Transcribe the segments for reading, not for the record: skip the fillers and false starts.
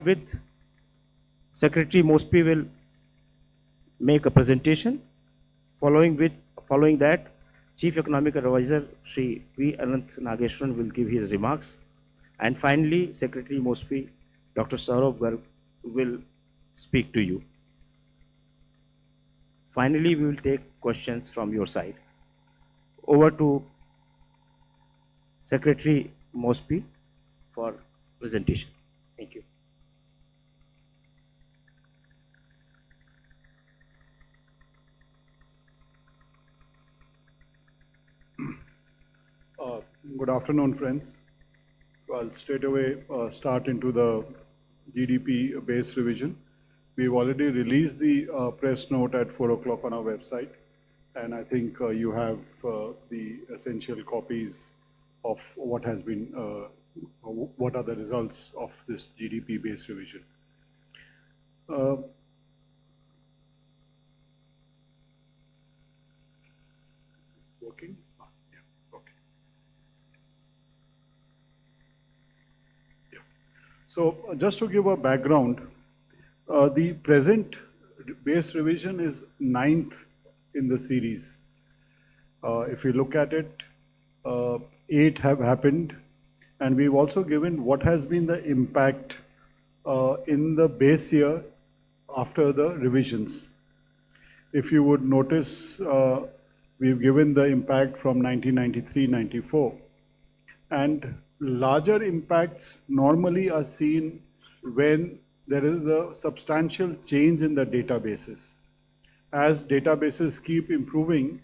with Secretary Mospi will make a presentation. Following that, Chief Economic Advisor Shri V. Anant Nageshwaran will give his remarks. And finally, Secretary Mospi, Dr. Saurabh Garg will speak to you. Finally, we will take questions from your side. Over to Secretary Mospi for presentation. Thank you. Good afternoon, friends. So I'll straight away start into the GDP base revision. We've already released the press note at 4 o'clock on our website, and I think you have the essential copies of what has been, what are the results of this GDP base revision. Working? So just to give a background, the present base revision is 9th in the series. If you look at it, 8 have happened, and we've also given what has been the impact in the base year after the revisions. If you would notice, we've given the impact from 1993-94, and larger impacts normally are seen when there is a substantial change in the databases. As databases keep improving,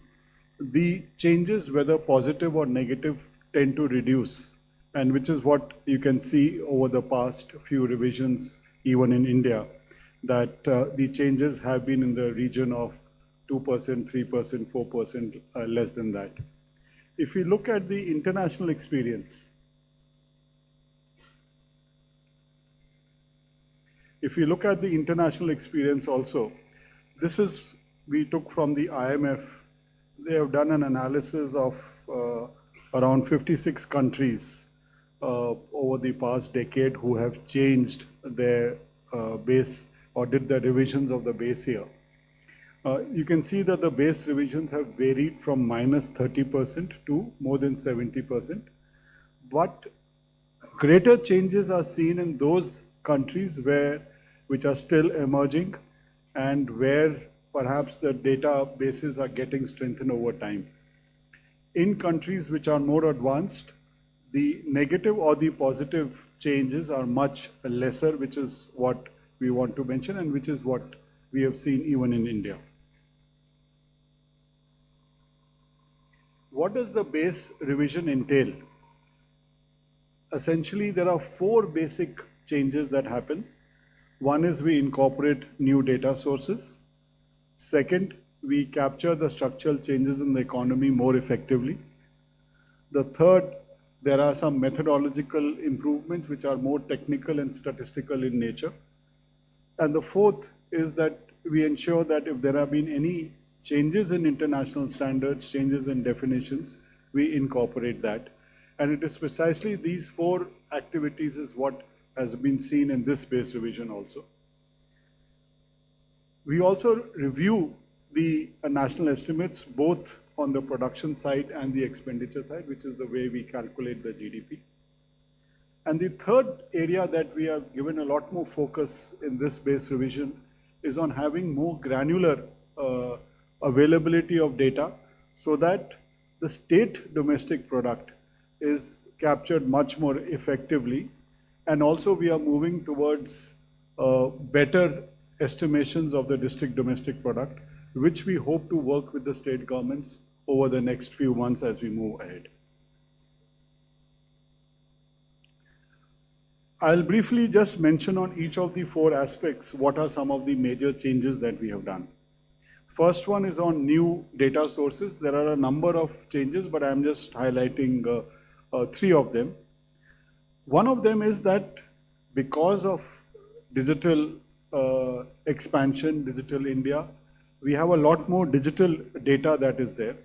the changes, whether positive or negative, tend to reduce, and which is what you can see over the past few revisions, even in India, that the changes have been in the region of 2%, 3%, 4%, less than that. If we look at the international experience, also, this is, we took from the IMF. They have done an analysis of around 56 countries over the past decade who have changed their base or did the revisions of the base year. You can see that the base revisions have varied from minus 30% to more than 70%. But greater changes are seen in those countries which are still emerging and where perhaps the databases are getting strengthened over time. In countries which are more advanced, the negative or the positive changes are much lesser, which is what we want to mention and which is what we have seen even in India. What does the base revision entail? Essentially, there are 4 basic changes that happen. One is we incorporate new data sources. Second, we capture the structural changes in the economy more effectively. The third, there are some methodological improvements which are more technical and statistical in nature. And the fourth is that we ensure that if there have been any changes in international standards, changes in definitions, we incorporate that. And it is precisely these 4 activities is what has been seen in this base revision also. We also review the national estimates both on the production side and the expenditure side, which is the way we calculate the GDP. And the third area that we have given a lot more focus in this base revision is on having more granular availability of data so that the state domestic product is captured much more effectively. And also we are moving towards better estimations of the district domestic product, which we hope to work with the state governments over the next few months as we move ahead. I'll briefly just mention on each of the 4 aspects what are some of the major changes that we have done. First one is on new data sources. There are a number of changes, but I'm just highlighting 3 of them. One of them is that because of digital expansion, Digital India, we have a lot more digital data that is there.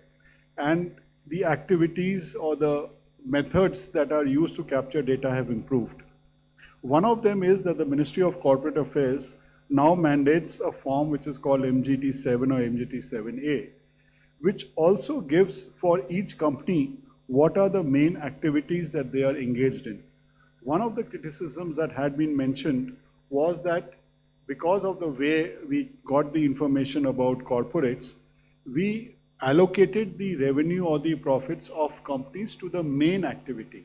And the activities or the methods that are used to capture data have improved. One of them is that the Ministry of Corporate Affairs now mandates a form which is called MGT7 or MGT7A, which also gives for each company what are the main activities that they are engaged in. One of the criticisms that had been mentioned was that because of the way we got the information about corporates, we allocated the revenue or the profits of companies to the main activity.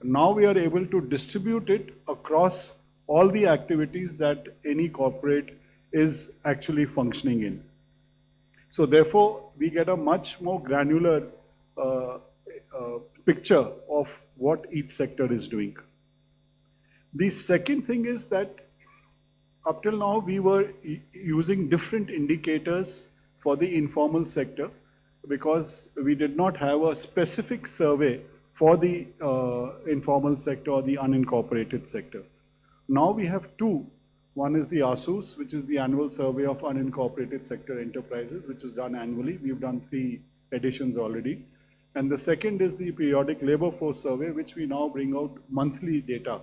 Now we are able to distribute it across all the activities that any corporate is actually functioning in. So therefore, we get a much more granular picture of what each sector is doing. The second thing is that up till now, we were using different indicators for the informal sector because we did not have a specific survey for the informal sector or the unincorporated sector. Now we have two. One is the ASUS, which is the annual survey of unincorporated sector enterprises, which is done annually. We've done 3 editions already. And the second is the periodic labor force survey, which we now bring out monthly data,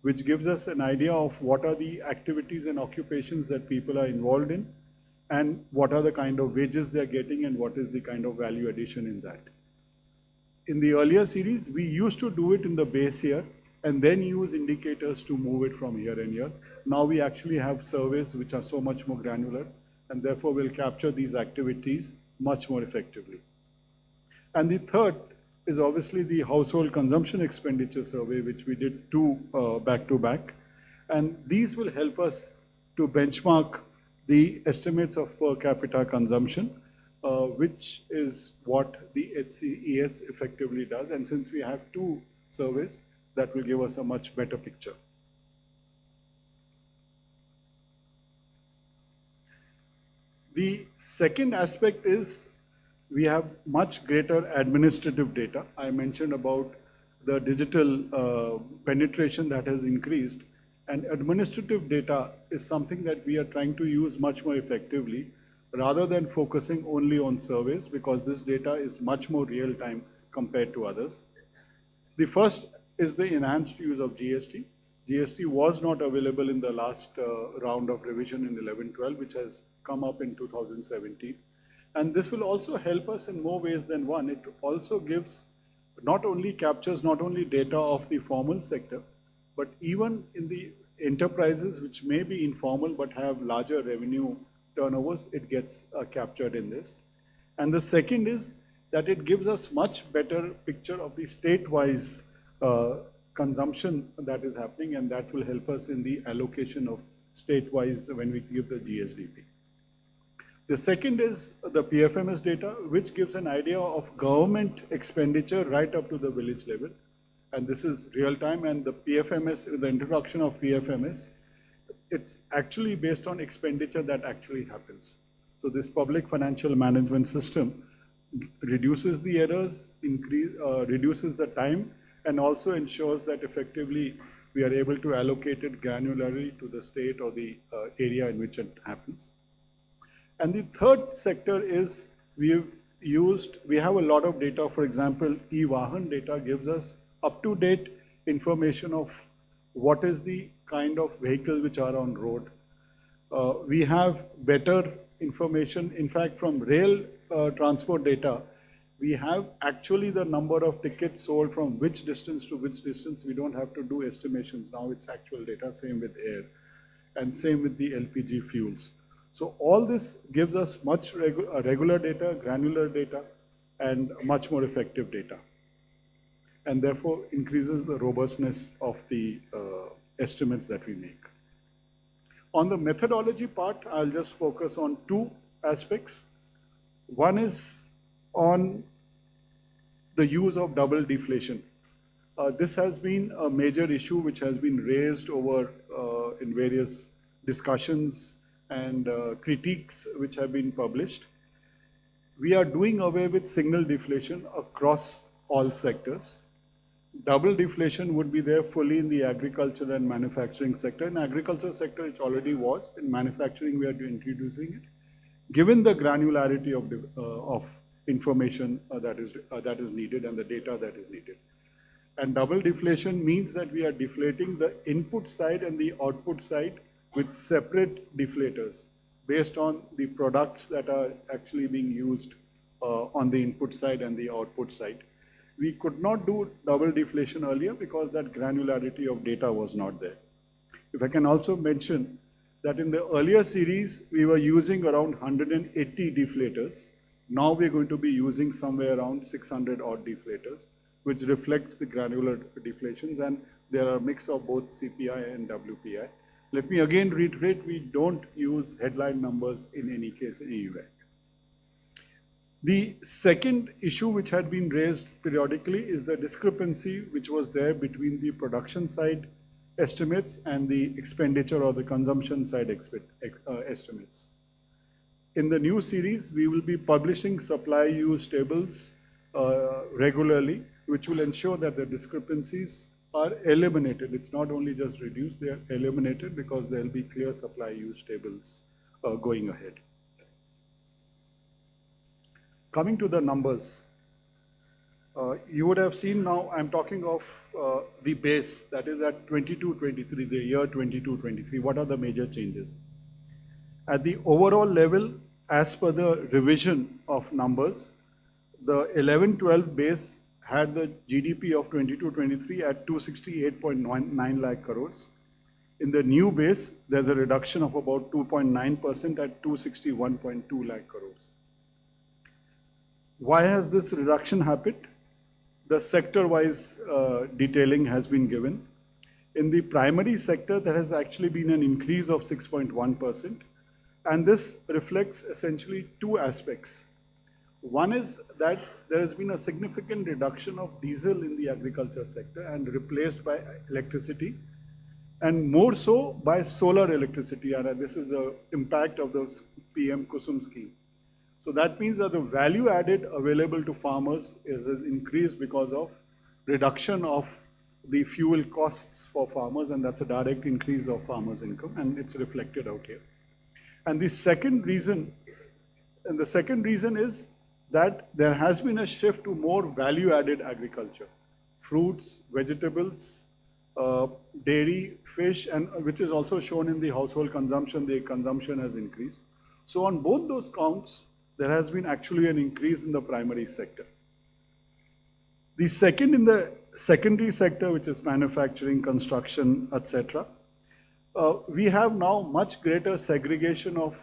which gives us an idea of what are the activities and occupations that people are involved in, and what are the kind of wages they're getting, and what is the kind of value addition in that. In the earlier series, we used to do it in the base year, and then use indicators to move it from year and year. Now we actually have surveys which are so much more granular, and therefore will capture these activities much more effectively. And the third is obviously the household consumption expenditure survey, which we did 2 back-to-back. And these will help us to benchmark the estimates of per capita consumption, which is what the HCES effectively does. And since we have 2 surveys, that will give us a much better picture. The second aspect is we have much greater administrative data. I mentioned about the digital penetration that has increased, and administrative data is something that we are trying to use much more effectively rather than focusing only on surveys, because this data is much more real time compared to others. The first is the enhanced use of GST. GST was not available in the last round of revision in 11-12, which has come up in 2017. And this will also help us in more ways than one. It also gives, captures not only data of the formal sector, but even in the enterprises which may be informal but have larger revenue turnovers, it gets captured in this. And the second is that it gives us much better picture of the state-wise consumption that is happening, and that will help us in the allocation of state-wise when we give the GSDP. The second is the PFMS data, which gives an idea of government expenditure right up to the village level. And this is real time, and the PFMS, the introduction of PFMS, it's actually based on expenditure that actually happens. So this public financial management system reduces the errors, reduces the time, and also ensures that effectively we are able to allocate it granularly to the state or the area in which it happens. And the third sector is we have a lot of data. For example, e-Vahan data gives us up-to-date information of what is the kind of vehicles which are on road. We have better information, in fact, from rail transport data. We have actually the number of tickets sold from which distance to which distance. We don't have to do estimations. Now it's actual data, same with air, and same with the LPG fuels. So all this gives us much regular data, granular data, and much more effective data, and therefore increases the robustness of the estimates that we make. On the methodology part, I'll just focus on 2 aspects. One is on the use of double deflation. This has been a major issue which has been raised over in various discussions and critiques which have been published. We are doing away with single deflation across all sectors. Double deflation would be there fully in the agriculture and manufacturing sector. In agriculture sector, it already was. In manufacturing, we are introducing it. Given the granularity of information that is needed and the data that is needed. And double deflation means that we are deflating the input side and the output side with separate deflators based on the products that are actually being used on the input side and the output side. We could not do double deflation earlier because that granularity of data was not there. If I can also mention that in the earlier series, we were using around 180 deflators. Now we're going to be using somewhere around 600 odd deflators, which reflects the granular deflations, and there are a mix of both CPI and WPI. Let me again reiterate, we don't use headline numbers in any case anywhere. The second issue which had been raised periodically is the discrepancy which was there between the production side estimates and the expenditure or the consumption side estimates. In the new series, we will be publishing supply use tables regularly, which will ensure that the discrepancies are eliminated. It's not only just reduced, they are eliminated because there will be clear supply use tables going ahead. Coming to the numbers, you would have seen now I'm talking of the base that is at 22-23, the year 22-23. What are the major changes? At the overall level, as per the revision of numbers, the 11-12 base had the GDP of 22-23 at 268.9 lakh crores. In the new base, there's a reduction of about 2.9% at 261.2 lakh crores. Why has this reduction happened? The sector-wise detailing has been given. In the primary sector, there has actually been an increase of 6.1%, and this reflects essentially two aspects. One is that there has been a significant reduction of diesel in the agriculture sector and replaced by electricity, and more so by solar electricity, and this is the impact of the PM Kusum scheme. So that means that the value added available to farmers is increased because of reduction of the fuel costs for farmers, and that's a direct increase of farmers' income, and it's reflected out here. And the second reason is that there has been a shift to more value added agriculture, fruits, vegetables, dairy, fish, and which is also shown in the household consumption. The consumption has increased. So on both those counts, there has been actually an increase in the primary sector. The second in the secondary sector, which is manufacturing, construction, etc., we have now much greater segregation of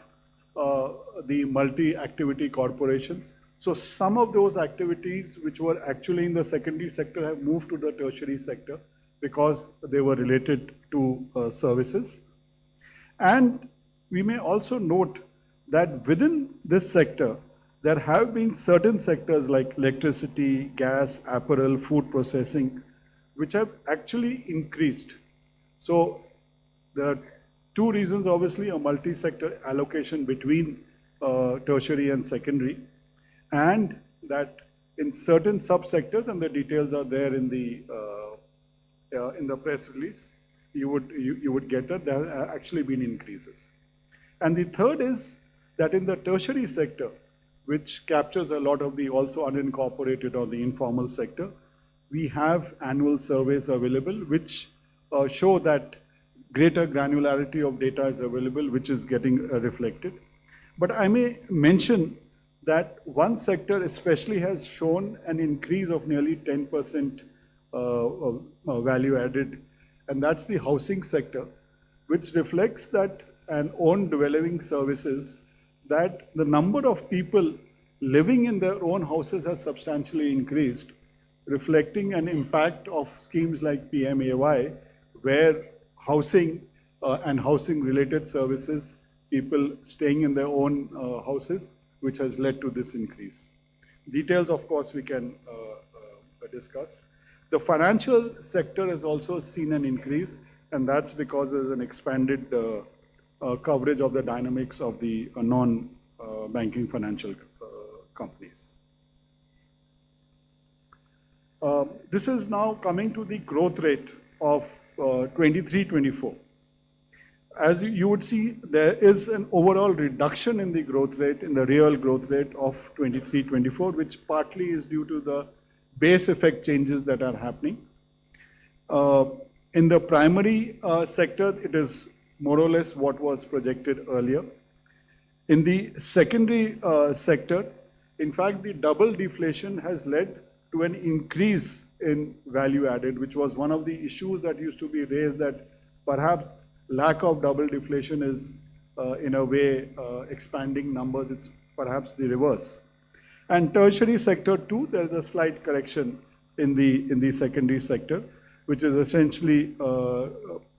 the multi-activity corporations. So some of those activities which were actually in the secondary sector have moved to the tertiary sector because they were related to services. And we may also note that within this sector, there have been certain sectors like electricity, gas, apparel, food processing, which have actually increased. So there are two reasons, obviously, a multi-sector allocation between tertiary and secondary, and that in certain subsectors, and the details are there in the press release, you would get that there have actually been increases. And the third is that in the tertiary sector, which captures a lot of the also unincorporated or the informal sector, we have annual surveys available which show that greater granularity of data is available, which is getting reflected. But I may mention that one sector especially has shown an increase of nearly 10% value added, and that's the housing sector, which reflects that an own developing services, that the number of people living in their own houses has substantially increased, reflecting an impact of schemes like PMAY, where housing and housing related services, people staying in their own houses, which has led to this increase. Details, of course, we can discuss. The financial sector has also seen an increase, and that's because there's an expanded coverage of the dynamics of the non-banking financial companies. This is now coming to the growth rate of 23-24. As you would see, there is an overall reduction in the growth rate, in the real growth rate of 23-24, which partly is due to the base effect changes that are happening. In the primary sector, it is more or less what was projected earlier. In the secondary sector, in fact, the double deflation has led to an increase in value added, which was one of the issues that used to be raised, that perhaps lack of double deflation is in a way expanding numbers. It's perhaps the reverse. And tertiary sector too, there is a slight correction in the secondary sector, which is essentially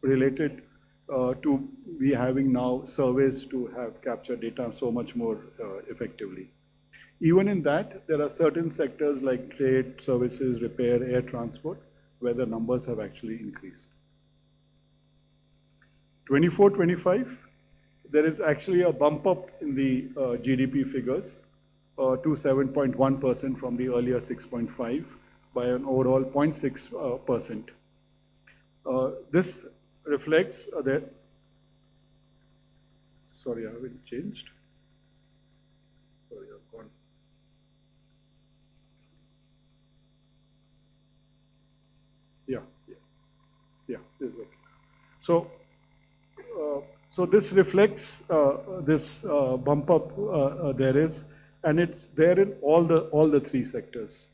related to we having now surveys to have captured data so much more effectively. Even in that, there are certain sectors like trade, services, repair, air transport, where the numbers have actually increased. 24-25, there is actually a bump up in the GDP figures to 7.1% from the earlier 6.5 by an overall 0.6%. This reflects that, sorry, I haven't changed. Sorry, I've gone. Yeah, this is okay. So this reflects this bump up there is, and it's there in all the three sectors.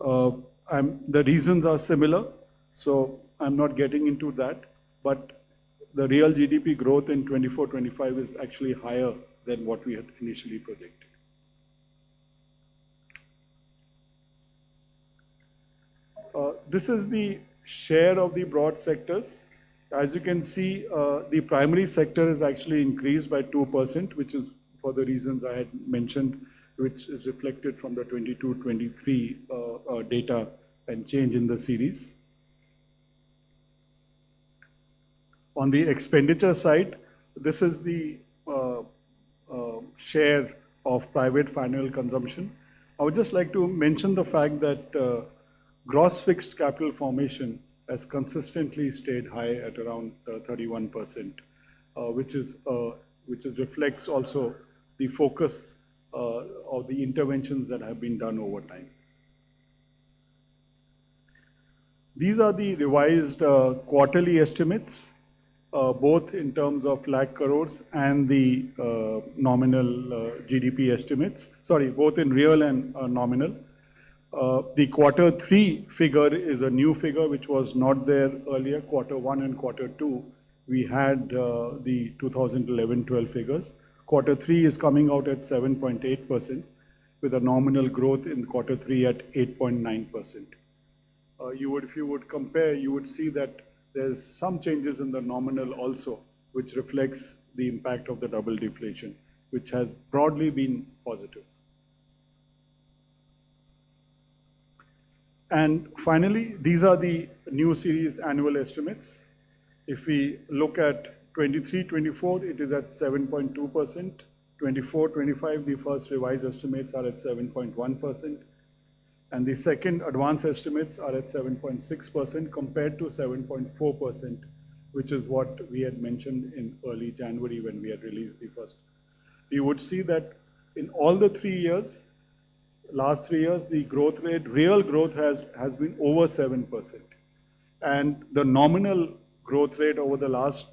The reasons are similar, so I'm not getting into that, but the real GDP growth in 24-25 is actually higher than what we had initially projected. This is the share of the broad sectors. As you can see, the primary sector is actually increased by 2%, which is for the reasons I had mentioned, which is reflected from the 22-23 data and change in the series. On the expenditure side, this is the share of private final consumption. I would just like to mention the fact that gross fixed capital formation has consistently stayed high at around 31%, which reflects also the focus of the interventions that have been done over time. These are the revised quarterly estimates, both in terms of lakh crores and the nominal GDP estimates. Sorry, both in real and nominal. The Q3 figure is a new figure which was not there earlier. Q1 and Q2, we had the 2011-12 figures. Q3 is coming out at 7.8% with a nominal growth in Q3 at 8.9%. If you would compare, you would see that there's some changes in the nominal also, which reflects the impact of the double deflation, which has broadly been positive. And finally, these are the new series annual estimates. If we look at 23-24, it is at 7.2%. 24-25, the first revised estimates are at 7.1%. And the second advanced estimates are at 7.6% compared to 7.4%, which is what we had mentioned in early January when we had released the first. You would see that in all the 3 years, last 3 years, the growth rate, real growth has been over 7%. And the nominal growth rate over the last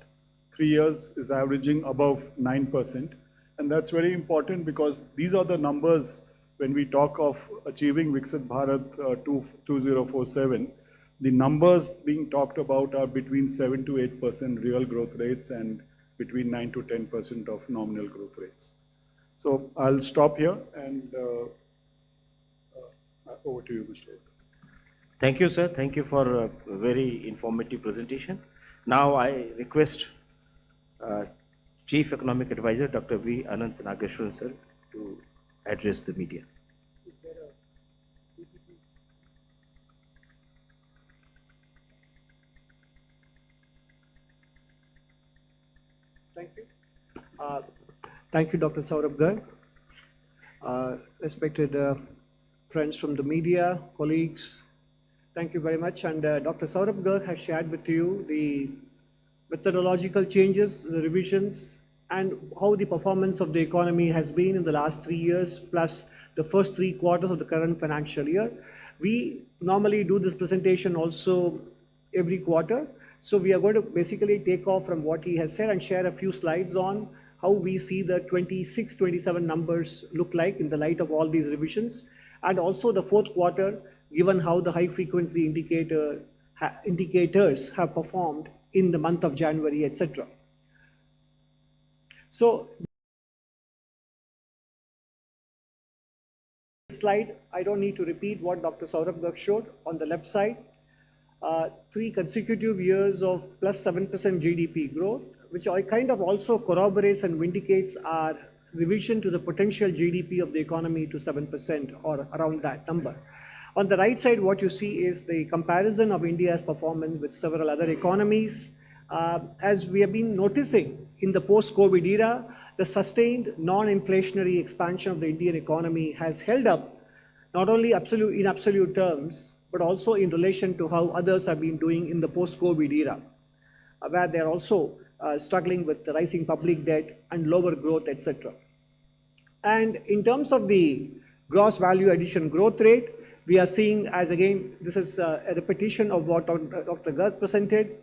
3 years is averaging above 9%. And that's very important because these are the numbers when we talk of achieving Viksit Bharat 2047. The numbers being talked about are between 7 to 8% real growth rates and between 9 to 10% of nominal growth rates. So I'll stop here and over to you, Mr. Odia. Thank you, sir. Thank you for a very informative presentation. Now I request Chief Economic Advisor, Dr. V. Anant Nageshwaran, sir, to address the media. Thank you. Thank you, Dr. Saurabh Garg. Respected friends from the media, colleagues, thank you very much. And Dr. Saurabh Garg has shared with you the methodological changes, the revisions, and how the performance of the economy has been in the last 3 years, plus the first 3 quarters of the current financial year. We normally do this presentation also every quarter. So we are going to basically take off from what he has said and share a few slides on how we see the 26, 27 numbers look like in the light of all these revisions, and also the fourth quarter, given how the high frequency indicators have performed in the month of January, etc. So slide, I don't need to repeat what Dr. Saurabh Garg showed on the left side. 3 consecutive years of plus 7% GDP growth, which I kind of also corroborates and vindicates our revision to the potential GDP of the economy to 7% or around that number. On the right side, what you see is the comparison of India's performance with several other economies. As we have been noticing in the post-COVID era, the sustained non-inflationary expansion of the Indian economy has held up not only in absolute terms, but also in relation to how others have been doing in the post-COVID era, where they're also struggling with the rising public debt and lower growth, etc. And in terms of the gross value addition growth rate, we are seeing, as again, this is a repetition of what Dr. Garg presented.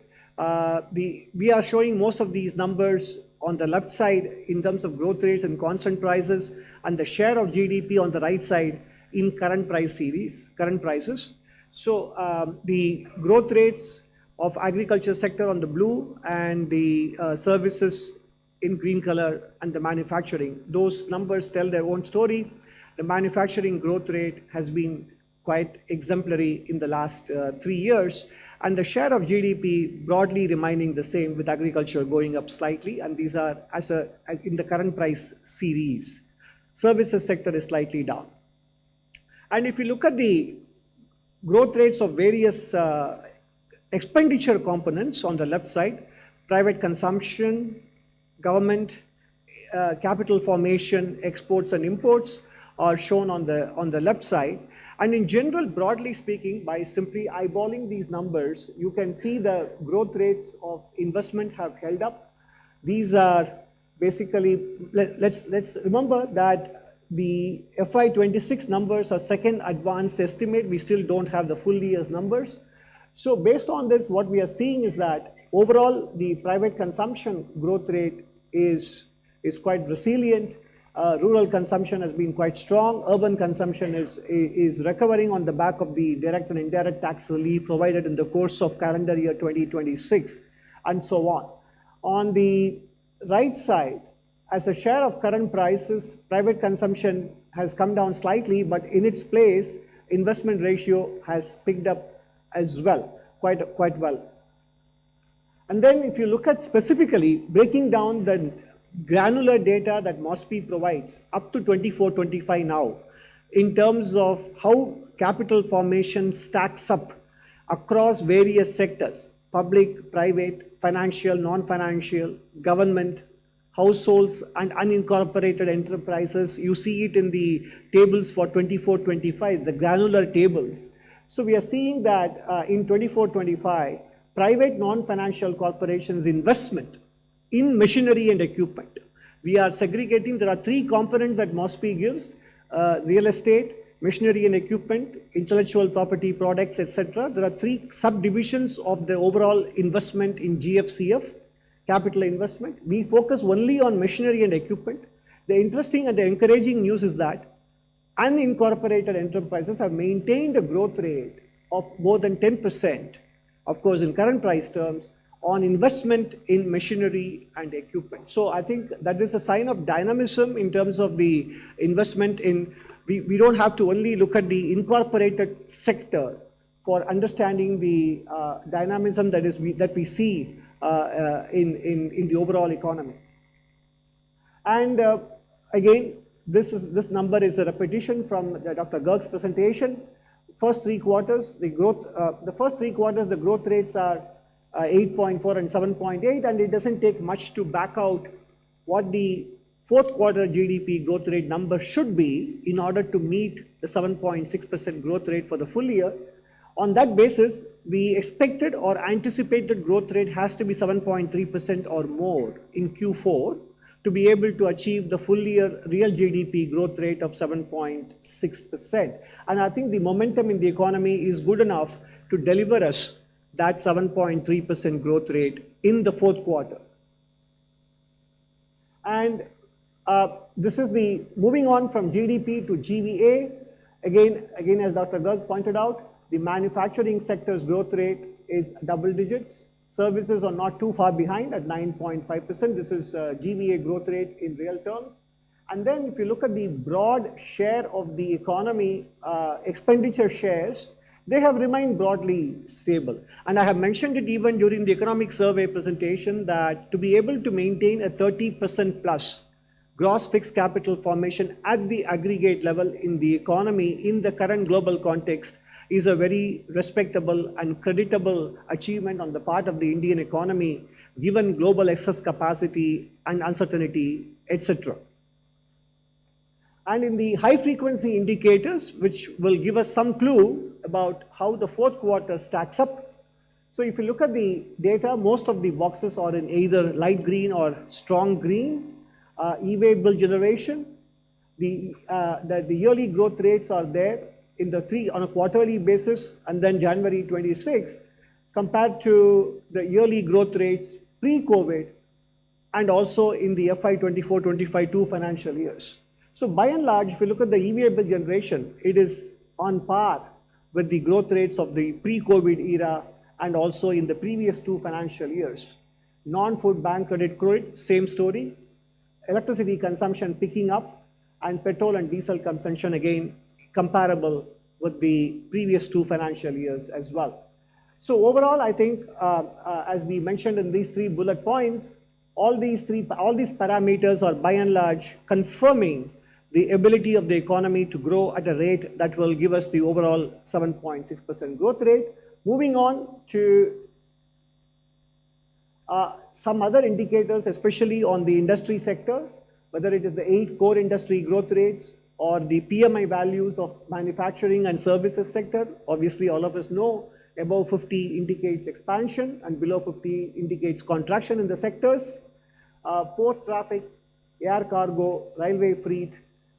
We are showing most of these numbers on the left side in terms of growth rates and constant prices, and the share of GDP on the right side in current prices. So the growth rates of agriculture sector on the blue and the services in green color and the manufacturing, those numbers tell their own story. The manufacturing growth rate has been quite exemplary in the last 3 years, and the share of GDP broadly remaining the same, with agriculture going up slightly, and these are as in the current price series. Services sector is slightly down. And if you look at the growth rates of various expenditure components on the left side, private consumption, government, capital formation, exports and imports are shown on the left side. And in general, broadly speaking, by simply eyeballing these numbers, you can see the growth rates of investment have held up. These are basically, let's remember that the FY26 numbers are second advanced estimate. We still don't have the full year's numbers. So based on this, what we are seeing is that overall, the private consumption growth rate is quite resilient. Rural consumption has been quite strong. Urban consumption is recovering on the back of the direct and indirect tax relief provided in the course of calendar year 2026, and so on. On the right side, as a share of current prices, private consumption has come down slightly, but in its place, investment ratio has picked up as well, quite well. And then if you look at specifically breaking down the granular data that MOSPI provides up to 24-25 now, in terms of how capital formation stacks up across various sectors, public, private, financial, non-financial, government, households and unincorporated enterprises. You see it in the tables for 24-25, the granular tables. So we are seeing that in 24-25, private non-financial corporations investment in machinery and equipment. We are segregating, there are 3 components that MOSPI gives, real estate, machinery and equipment, intellectual property products, etc. There are 3 subdivisions of the overall investment in GFCF, capital investment. We focus only on machinery and equipment. The interesting and the encouraging news is that unincorporated enterprises have maintained a growth rate of more than 10%, of course in current price terms, on investment in machinery and equipment. So I think that is a sign of dynamism in terms of the investment in, we don't have to only look at the incorporated sector for understanding the dynamism that we see in the overall economy. And again, this number is a repetition from Dr. Garg's presentation. First 3 quarters, the growth rates are 8.4 and 7.8, and it doesn't take much to back out what the fourth quarter GDP growth rate number should be in order to meet the 7.6% growth rate for the full year. On that basis, the expected or anticipated growth rate has to be 7.3% or more in Q4 to be able to achieve the full year real GDP growth rate of 7.6%. And I think the momentum in the economy is good enough to deliver us that 7.3% growth rate in the fourth quarter. And this is the moving on from GDP to GVA. Again, as Dr. Garg pointed out, the manufacturing sector's growth rate is double digits. Services are not too far behind at 9.5%. This is GVA growth rate in real terms. And then if you look at the broad share of the economy, expenditure shares, they have remained broadly stable. And I have mentioned it even during the economic survey presentation that to be able to maintain a 30% plus gross fixed capital formation at the aggregate level in the economy in the current global context is a very respectable and creditable achievement on the part of the Indian economy, given global excess capacity and uncertainty, etc. And in the high frequency indicators, which will give us some clue about how the fourth quarter stacks up. So if you look at the data, most of the boxes are in either light green or strong green. E-way bill generation, the yearly growth rates are there in the three on a quarterly basis, and then January 26 compared to the yearly growth rates pre-COVID and also in the FY 24-25 two financial years. So by and large, if you look at the e-way bill generation, it is on par with the growth rates of the pre-COVID era and also in the previous two financial years. Non-food bank credit, same story. Electricity consumption picking up, and petrol and diesel consumption again comparable with the previous two financial years as well. So overall, I think as we mentioned in these three bullet points, all these parameters are by and large confirming the ability of the economy to grow at a rate that will give us the overall 7.6% growth rate. Moving on to some other indicators, especially on the industry sector, whether it is the 8 core industry growth rates or the PMI values of manufacturing and services sector. Obviously, all of us know above 50 indicates expansion and below 50 indicates contraction in the sectors. Port traffic, air cargo, railway freight,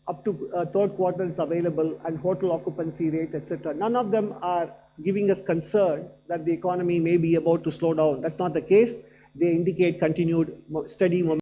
up to third quarter is available, and hotel occupancy rates, etc. None of them are giving us concern that the economy may be about to slow down. That's not the case. They indicate continued steady momentum.